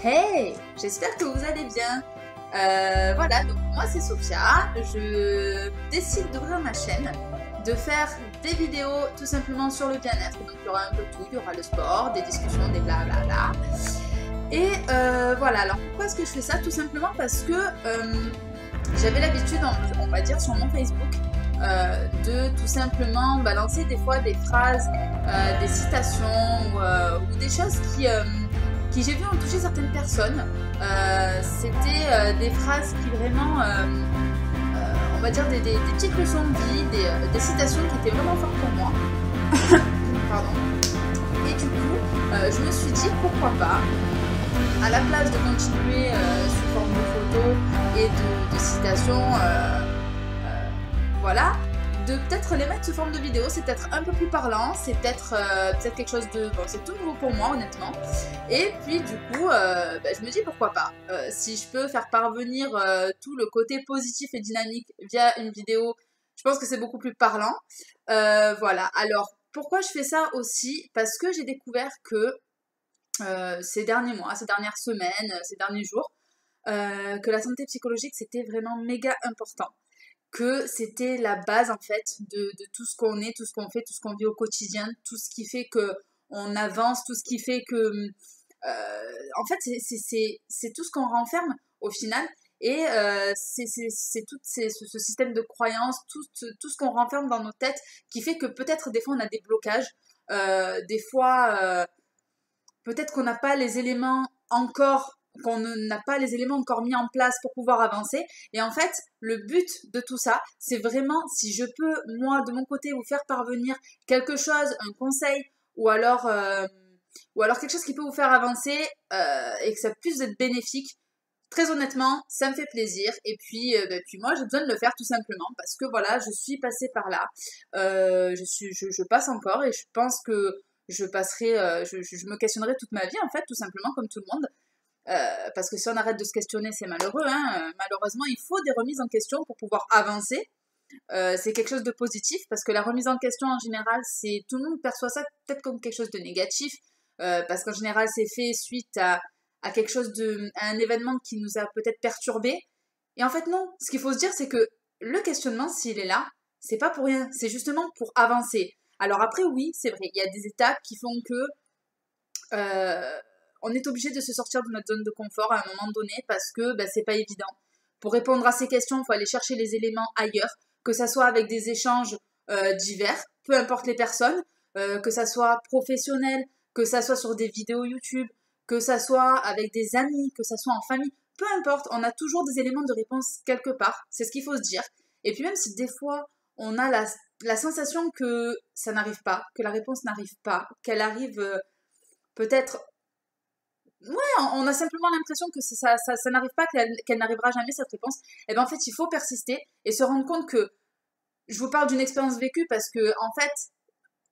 Hey, j'espère que vous allez bien. Voilà, donc moi c'est Sophia. Je décide d'ouvrir ma chaîne, de faire des vidéos tout simplement sur le bien-être. Donc il y aura un peu tout, il y aura le sport, des discussions, des blablabla. Et voilà, alors pourquoi est-ce que je fais ça? Tout simplement parce que j'avais l'habitude, on va dire sur mon Facebook, de tout simplement balancer des fois des phrases, des citations ou des choses qui j'ai vu ont touché certaines personnes. C'était des phrases qui vraiment, on va dire des petites leçons de vie, des citations qui étaient vraiment fortes pour moi. Pardon. Et du coup, je me suis dit pourquoi pas, à la place de continuer sous forme de photos et de citations, voilà, de peut-être les mettre sous forme de vidéo. C'est peut-être un peu plus parlant, c'est peut-être quelque chose de... Bon, c'est tout nouveau pour moi honnêtement. Et puis du coup, je me dis pourquoi pas. Si je peux faire parvenir tout le côté positif et dynamique via une vidéo, je pense que c'est beaucoup plus parlant. Voilà, alors pourquoi je fais ça aussi? Parce que j'ai découvert que ces derniers mois, ces dernières semaines, ces derniers jours, que la santé psychologique c'était vraiment méga important. Que c'était la base en fait de tout ce qu'on est, tout ce qu'on fait, tout ce qu'on vit au quotidien, tout ce qui fait que on avance, tout ce qui fait que en fait c'est tout ce qu'on renferme au final. Et c'est tout ce système de croyances, tout ce qu'on renferme dans nos têtes qui fait que peut-être des fois on a des blocages, des fois peut-être qu'on n'a pas les éléments encore, qu'on n'a pas les éléments encore mis en place pour pouvoir avancer. Et en fait, le but de tout ça, c'est vraiment, si je peux, moi, de mon côté, vous faire parvenir quelque chose, un conseil, ou alors quelque chose qui peut vous faire avancer et que ça puisse être bénéfique. Très honnêtement, ça me fait plaisir. Et puis, puis moi, j'ai besoin de le faire tout simplement parce que voilà, je suis passée par là. Je passe encore et je pense que je passerai, je me questionnerai toute ma vie en fait, tout simplement comme tout le monde. Parce que si on arrête de se questionner, c'est malheureux. Hein. Malheureusement, il faut des remises en question pour pouvoir avancer. C'est quelque chose de positif parce que la remise en question en général, c'est tout le monde perçoit ça peut-être comme quelque chose de négatif parce qu'en général, c'est fait suite à quelque chose à un événement qui nous a peut-être perturbé. Et en fait, non. Ce qu'il faut se dire, c'est que le questionnement, s'il est là, c'est pas pour rien. C'est justement pour avancer. Alors après, oui, c'est vrai. Il y a des étapes qui font que on est obligé de se sortir de notre zone de confort à un moment donné parce que c'est pas évident. Pour répondre à ces questions, il faut aller chercher les éléments ailleurs, que ça soit avec des échanges divers, peu importe les personnes, que ça soit professionnel, que ça soit sur des vidéos YouTube, que ça soit avec des amis, que ça soit en famille, peu importe, on a toujours des éléments de réponse quelque part, c'est ce qu'il faut se dire. Et puis même si des fois on a la sensation que ça n'arrive pas, que la réponse n'arrive pas, qu'elle arrive peut-être... Ouais, on a simplement l'impression que ça n'arrive pas, qu'elle n'arrivera jamais cette réponse. Et bien en fait, il faut persister et se rendre compte que je vous parle d'une expérience vécue parce que en fait,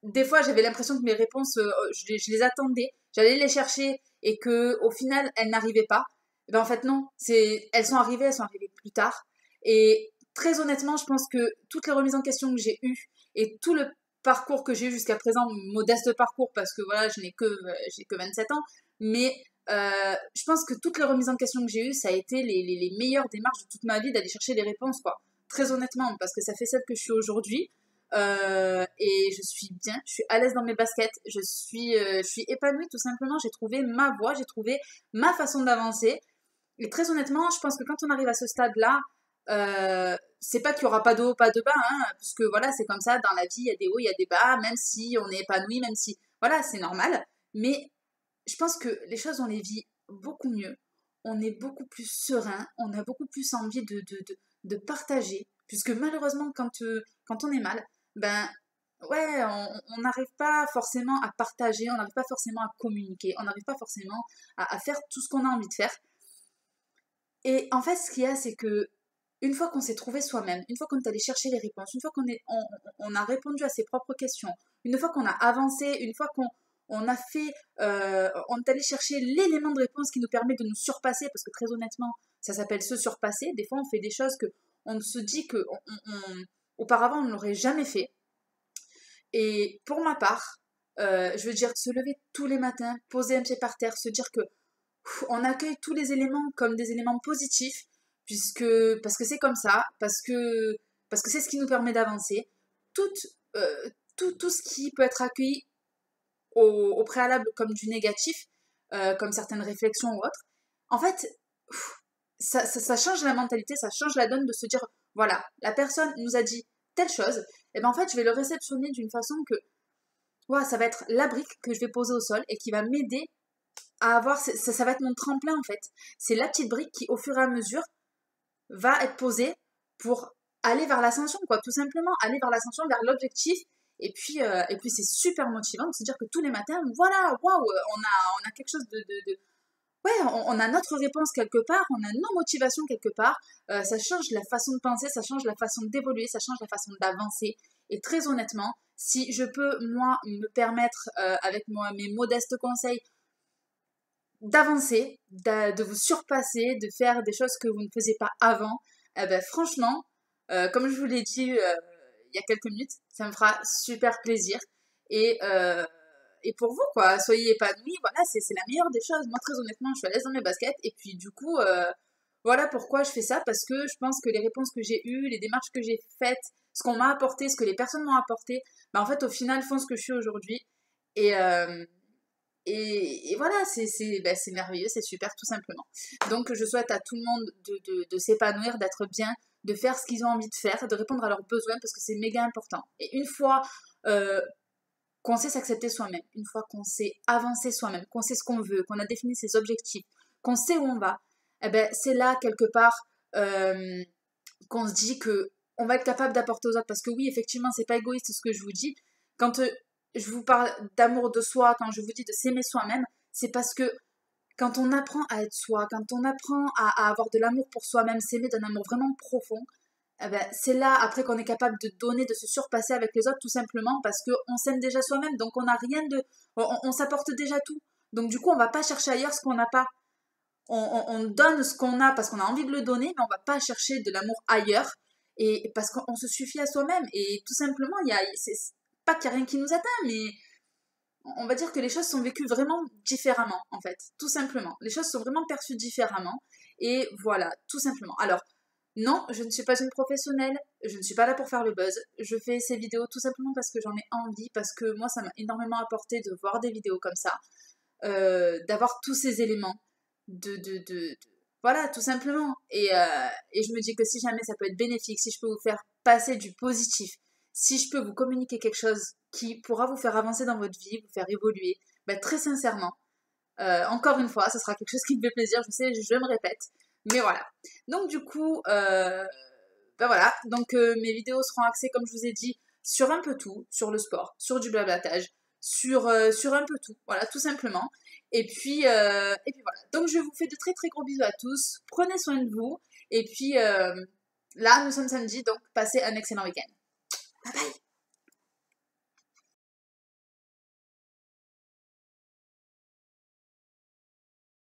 des fois j'avais l'impression que mes réponses, je les attendais, j'allais les chercher et que au final elles n'arrivaient pas. Et ben en fait non, elles sont arrivées plus tard. Et très honnêtement, je pense que toutes les remises en question que j'ai eues et tout le parcours que j'ai eu jusqu'à présent, modeste parcours parce que voilà, j'ai que 27 ans, mais je pense que toutes les remises en question que j'ai eues, ça a été les meilleures démarches de toute ma vie d'aller chercher les réponses, quoi. Très honnêtement, parce que ça fait celle que je suis aujourd'hui. Et je suis bien, je suis à l'aise dans mes baskets, je suis épanouie tout simplement, j'ai trouvé ma voie, j'ai trouvé ma façon d'avancer. Et très honnêtement, je pense que quand on arrive à ce stade-là, c'est pas qu'il y aura pas de haut, pas de bas, hein, parce que voilà, c'est comme ça, dans la vie, il y a des hauts, il y a des bas, même si on est épanoui, même si, voilà, c'est normal. Mais je pense que les choses, on les vit beaucoup mieux. On est beaucoup plus serein, on a beaucoup plus envie de partager. Puisque malheureusement, quand on est mal, ben ouais, on n'arrive pas forcément à partager, on n'arrive pas forcément à communiquer, on n'arrive pas forcément à faire tout ce qu'on a envie de faire. Et en fait, ce qu'il y a, c'est que une fois qu'on s'est trouvé soi-même, une fois qu'on est allé chercher les réponses, une fois on a répondu à ses propres questions, une fois qu'on a avancé, une fois qu'on a fait, on est allé chercher l'élément de réponse qui nous permet de nous surpasser, parce que très honnêtement, ça s'appelle se surpasser. Des fois, on fait des choses que on se dit que auparavant, on ne l'aurait jamais fait. Et pour ma part, je veux dire, se lever tous les matins, poser un pied par terre, se dire que on accueille tous les éléments comme des éléments positifs, parce que c'est comme ça, parce que c'est ce qui nous permet d'avancer. Tout, tout ce qui peut être accueilli au préalable comme du négatif, comme certaines réflexions ou autres, en fait, ça change la mentalité, ça change la donne de se dire, voilà, la personne nous a dit telle chose, et ben en fait, je vais le réceptionner d'une façon que, ouais, ça va être la brique que je vais poser au sol et qui va m'aider à avoir, ça va être mon tremplin en fait. C'est la petite brique qui, au fur et à mesure, va être posée pour aller vers l'ascension, quoi, tout simplement, aller vers l'ascension, vers l'objectif. Et puis c'est super motivant de se dire que tous les matins, voilà, waouh, on a quelque chose ouais, on a notre réponse quelque part, on a nos motivations quelque part. Ça change la façon de penser, ça change la façon d'évoluer, ça change la façon d'avancer. Et très honnêtement, si je peux, moi, me permettre, avec moi, mes modestes conseils, d'avancer, de vous surpasser, de faire des choses que vous ne faisiez pas avant, eh ben, franchement, comme je vous l'ai dit il y a quelques minutes, ça me fera super plaisir. Et, euh, et pour vous, quoi, soyez épanouis, voilà, c'est la meilleure des choses. Moi, très honnêtement, je suis à l'aise dans mes baskets. Et puis, du coup, voilà pourquoi je fais ça, parce que je pense que les réponses que j'ai eues, les démarches que j'ai faites, ce qu'on m'a apporté, ce que les personnes m'ont apporté, bah, en fait, au final, font ce que je suis aujourd'hui. Et, euh, et voilà, c'est merveilleux, c'est super, tout simplement. Donc, je souhaite à tout le monde de s'épanouir, d'être bien, de faire ce qu'ils ont envie de faire, de répondre à leurs besoins, parce que c'est méga important. Et une fois euh, qu'on sait s'accepter soi-même, une fois qu'on sait avancer soi-même, qu'on sait ce qu'on veut, qu'on a défini ses objectifs, qu'on sait où on va, eh ben, c'est là, quelque part, qu'on se dit que on va être capable d'apporter aux autres. Parce que oui, effectivement, c'est pas égoïste ce que je vous dis. Quand je vous parle d'amour de soi, quand je vous dis de s'aimer soi-même, c'est parce que quand on apprend à être soi, quand on apprend à avoir de l'amour pour soi-même, s'aimer d'un amour vraiment profond, eh ben, c'est là après qu'on est capable de donner, de se surpasser avec les autres, tout simplement parce qu'on s'aime déjà soi-même, donc on n'a rien de... On s'apporte déjà tout. Donc du coup, on va pas chercher ailleurs ce qu'on n'a pas. On donne ce qu'on a parce qu'on a envie de le donner, mais on va pas chercher de l'amour ailleurs, et parce qu'on se suffit à soi-même. Et tout simplement, c'est pas qu'il n'y a rien qui nous atteint, mais on va dire que les choses sont vécues vraiment différemment, en fait, tout simplement. Les choses sont vraiment perçues différemment, et voilà, tout simplement. Alors, non, je ne suis pas une professionnelle, je ne suis pas là pour faire le buzz, je fais ces vidéos tout simplement parce que j'en ai envie, parce que moi, ça m'a énormément apporté de voir des vidéos comme ça, d'avoir tous ces éléments, voilà, tout simplement. Et je me dis que si jamais ça peut être bénéfique, si je peux vous faire passer du positif, si je peux vous communiquer quelque chose qui pourra vous faire avancer dans votre vie, vous faire évoluer, ben, très sincèrement, encore une fois, ce sera quelque chose qui me fait plaisir, je sais, je me répète, mais voilà. Donc du coup, ben voilà, donc mes vidéos seront axées, comme je vous ai dit, sur un peu tout, sur le sport, sur du blablatage, sur un peu tout, voilà, tout simplement. Et puis voilà. Donc je vous fais de très très gros bisous à tous, prenez soin de vous, et puis là, nous sommes samedi, donc passez un excellent week-end. Bye bye!